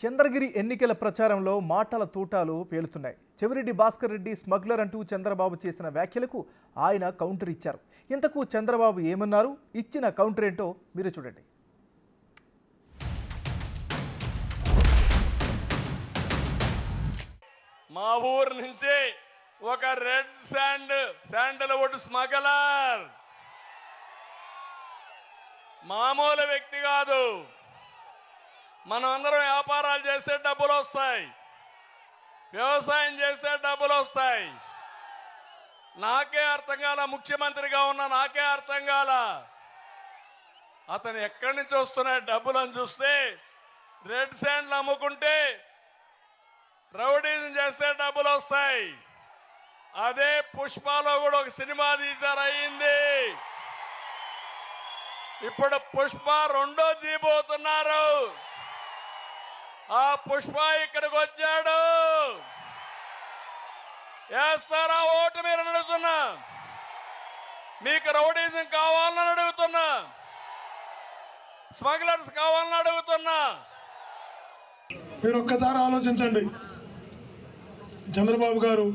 చంద్రగిరి ఎన్నికల ప్రచారంలో మాటల తూటాలు పేలుతున్నాయి. చెవిరెడ్డి భాస్కర్ రెడ్డి స్మగ్లర్ అంటూ చంద్రబాబు చేసిన వ్యాఖ్యలకు ఆయన కౌంటర్ ఇచ్చారు. ఇంతకు చంద్రబాబు ఏమన్నారు, ఇచ్చిన కౌంటర్ ఏంటో మీరు చూడండి. మా ఊరు నుంచి ఒక రెడ్ శాండల్వుడ్ స్మగ్లర్, మామూలు వ్యక్తి కాదు. మనం అందరం వ్యాపారాలు చేసే డబ్బులు వస్తాయి, వ్యవసాయం చేసే డబ్బులు వస్తాయి. నాకే అర్థం కాల, ముఖ్యమంత్రిగా ఉన్న నాకే అర్థం కాల. అతను ఎక్కడి నుంచి వస్తున్నాయి డబ్బులను చూస్తే రెడ్ శాండ్లు అమ్ముకుంటే రౌడీని చేస్తే డబ్బులు వస్తాయి. అదే పుష్పలో కూడా ఒక సినిమా తీశారు, అయింది. ఇప్పుడు పుష్ప 2 తీయబోతున్నారు. ఆ పుష్ప ఇక్కడికి వచ్చాడు. వేస్తారా ఓటు మీరు అడుగుతున్నా? మీకు రౌడీజం కావాలని అడుగుతున్నా, స్మగ్లర్స్ కావాలని అడుగుతున్నా. మీరు ఒక్కసారి ఆలోచించండి. చంద్రబాబు గారు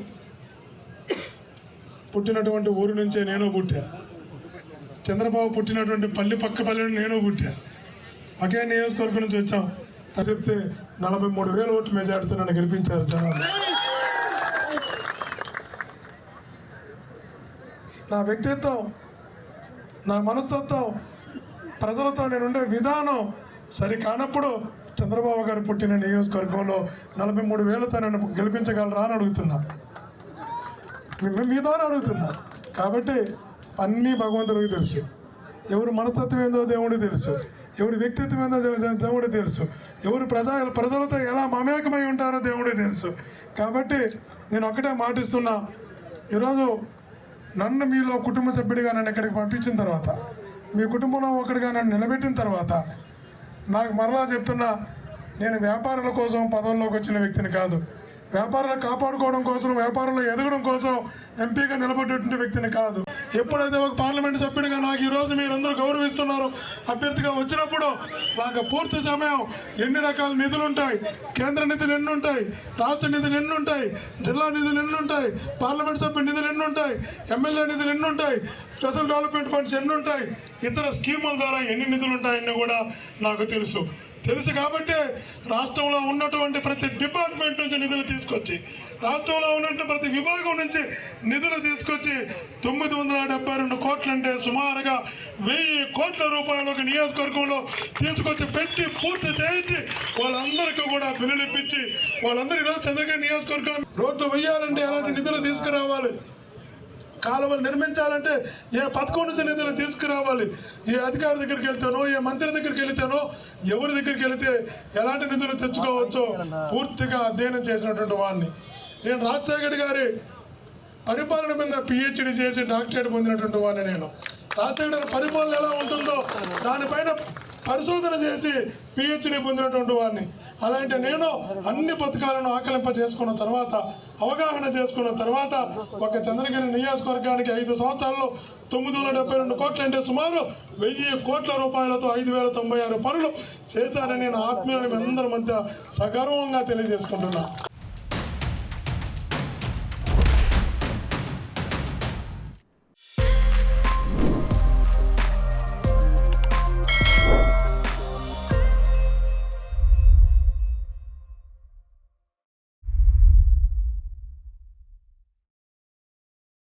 పుట్టినటువంటి ఊరు నుంచే నేను పుట్టా. చంద్రబాబు పుట్టినటువంటి పక్క పల్లెని నేను పుట్టా. ఒకే నియోజకవర్గం నుంచి వచ్చాం. చెప్తే 43,000 ఓట్లు మెజార్టీతో నన్ను గెలిపించారు జనాలు. నా వ్యక్తిత్వం, నా మనస్తత్వం, ప్రజలతో నేనుండే విధానం సరి కానప్పుడు చంద్రబాబు గారు పుట్టిన నియోజకవర్గంలో 43,000తో నన్ను గెలిపించగలరా అని అడుగుతున్నా, మీ ద్వారా అడుగుతున్నా. కాబట్టి అన్నీ భగవంతుడికి తెలుసు. ఎవరు మనస్తత్వం ఏందో దేవుడికి తెలుసు, ఎవరి వ్యక్తిత్వం ఏందో దేవుడికి తెలుసు, ఎవరు ప్రజలతో ఎలా మమేకమై ఉంటారో దేవుడికి తెలుసు. కాబట్టి నేను ఒకటే మాటిస్తున్నా, ఈరోజు నన్ను మీలో కుటుంబ సభ్యుడిగా నన్ను ఇక్కడికి పంపించిన తర్వాత, మీ కుటుంబంలో ఒకటిగా నన్ను నిలబెట్టిన తర్వాత, నాకు మరలా చెప్తున్నా, నేను వ్యాపారుల కోసం పదవుల్లోకి వచ్చిన వ్యక్తిని కాదు. వ్యాపారాలు కాపాడుకోవడం కోసం, వ్యాపారంలో ఎదగడం కోసం ఎంపీగా నిలబడేటువంటి వ్యక్తిని కాదు. ఎప్పుడైతే ఒక పార్లమెంట్ సభ్యుడిగా నాకు ఈరోజు మీరందరూ గౌరవిస్తున్నారు, అభ్యర్థిగా వచ్చినప్పుడు నాకు పూర్తి సమయం ఎన్ని రకాల నిధులు ఉంటాయి, కేంద్ర నిధులు ఎన్ని ఉంటాయి, రాష్ట్ర నిధులు ఎన్ని ఉంటాయి, జిల్లా నిధులు ఎన్ని ఉంటాయి, పార్లమెంట్ సభ్యుల నిధులు ఎన్ని ఉంటాయి, ఎమ్మెల్యే నిధులు ఎన్ని ఉంటాయి, స్పెషల్ డెవలప్మెంట్ ఫండ్స్ ఎన్ని ఉంటాయి, ఇతర స్కీముల ద్వారా ఎన్ని నిధులు ఉంటాయని కూడా నాకు తెలుసు కాబట్టి రాష్ట్రంలో ఉన్నటువంటి ప్రతి డిపార్ట్మెంట్ నుంచి నిధులు తీసుకొచ్చి, రాష్ట్రంలో ఉన్నటువంటి ప్రతి విభాగం నుంచి నిధులు తీసుకొచ్చి 972 కోట్లు అంటే సుమారుగా 1000 కోట్ల రూపాయలు ఒక నియోజకవర్గంలో తీసుకొచ్చి పెట్టి పూర్తి చేయించి వాళ్ళందరికీ కూడా బిల్లులు ఇప్పించి వాళ్ళందరూ ఈరోజు చంద్రగిరి నియోజకవర్గం రోడ్లు వేయాలంటే ఎలాంటి నిధులు తీసుకురావాలి, కాలువలు నిర్మించాలంటే ఏ పథకం నుంచి నిధులు తీసుకురావాలి, ఏ అధికారి దగ్గరికి వెళ్తానో, ఏ మంత్రి దగ్గరికి వెళితేనో, ఎవరి దగ్గరికి వెళితే ఎలాంటి నిధులు తెచ్చుకోవచ్చో పూర్తిగా అధ్యయనం చేసినటువంటి వాడిని. నేను రాజశేఖర్ గారి పరిపాలన మీద PhD చేసి డాక్టరేట్ పొందినటువంటి వాడిని. నేను రాజశేఖర్ గారి పరిపాలన ఎలా ఉంటుందో దానిపైన పరిశోధన చేసి PhD పొందినటువంటి వాడిని. అలాంటి నేను అన్ని పథకాలను ఆకలింప చేసుకున్న తర్వాత, అవగాహన చేసుకున్న తర్వాత, ఒక చంద్రగిరి నియోజకవర్గానికి 5 సంవత్సరాల్లో 972 కోట్లు అంటే సుమారు 1000 కోట్ల రూపాయలతో 5,096 పనులు చేశారని నేను ఆత్మీయుల అందరి మధ్య సగర్వంగా తెలియజేసుకుంటున్నా.